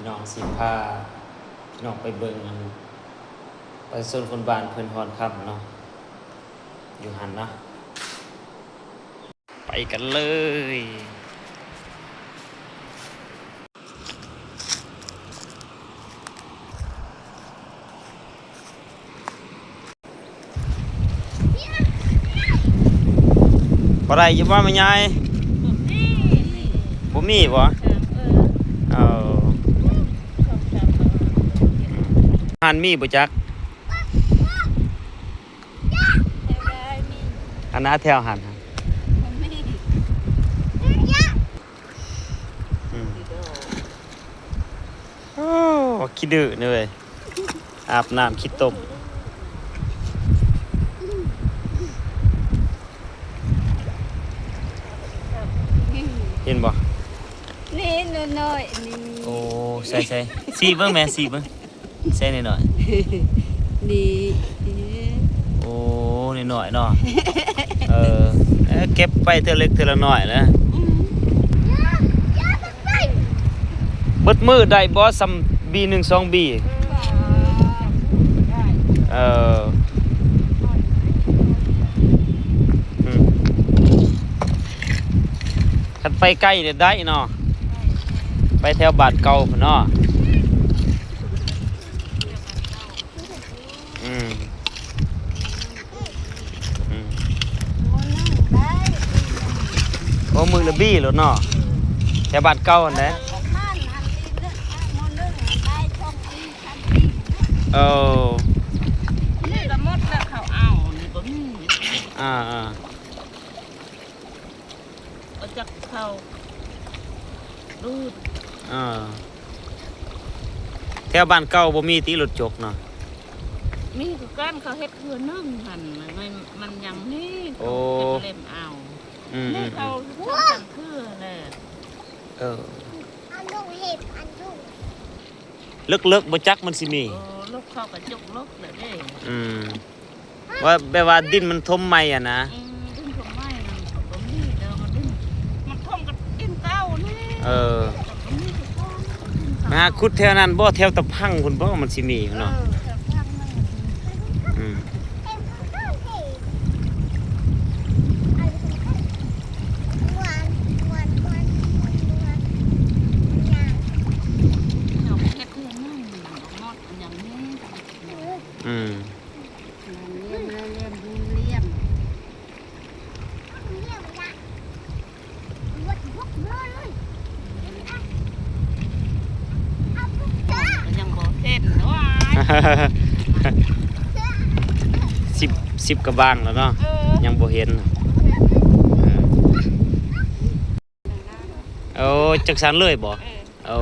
พี่น้องสิพาพี่น้องไปเบิ่งอันไปส่วนคนบ้านเพิ่นฮอนค่ำเนาะอยู่หันเนาะไปกันเลยบ่ได้อยู่บ่แม่ยายบ่มีบ่เอาหันมีบ่จักอันน่าแถวหันโอ้ขี้ดื้อเลยอาบน้ำขี้ตมเห็นบ่นี่น้อยๆนี่โอ้ใส่สีเบิ่งแม่สีเบิ่งใส่หน่อยนี่โอ้หน่อยเนาะเก็บไปเท่าเล็กเท่าน้อยนะเบิดมือได้บ่ซ้ำ B1 2B คันไปใกล้เนี่ยได้เนาะไปแถวบ้านเก่าพุ่นเนาะโอ้มือละบี้แล้วเนาะแถวบ้านเก่าอันใดนี่ละมดแล้วเขาเอานี่บ่มีจักเขาดูดแถวบ้านเก่าบ่มีตีรถจกเนาะมีคือกันเขาเฮ็ดคือนึ่งหั่นมันยังนี่เขาเล่มเอานี่เขาทำคือแหละอันลูกเห็บอันลูกเลิกบ่จักมันสิมีลูกเข้ากับจุกลูกเลยเด้ว่าแบบว่าดินมันทมใหม่อ่ะนะดินทมใหม่นั่นก็มีเด้อมันทมกับดินเก่านี่นะขุดแถวนั้นบ่แถวตะพังพุ่นบ่มันสิมีเนาะสิบกระบางแล้วเนาะยังบ่เห็นโอ้จักสันเลยบ่โอ้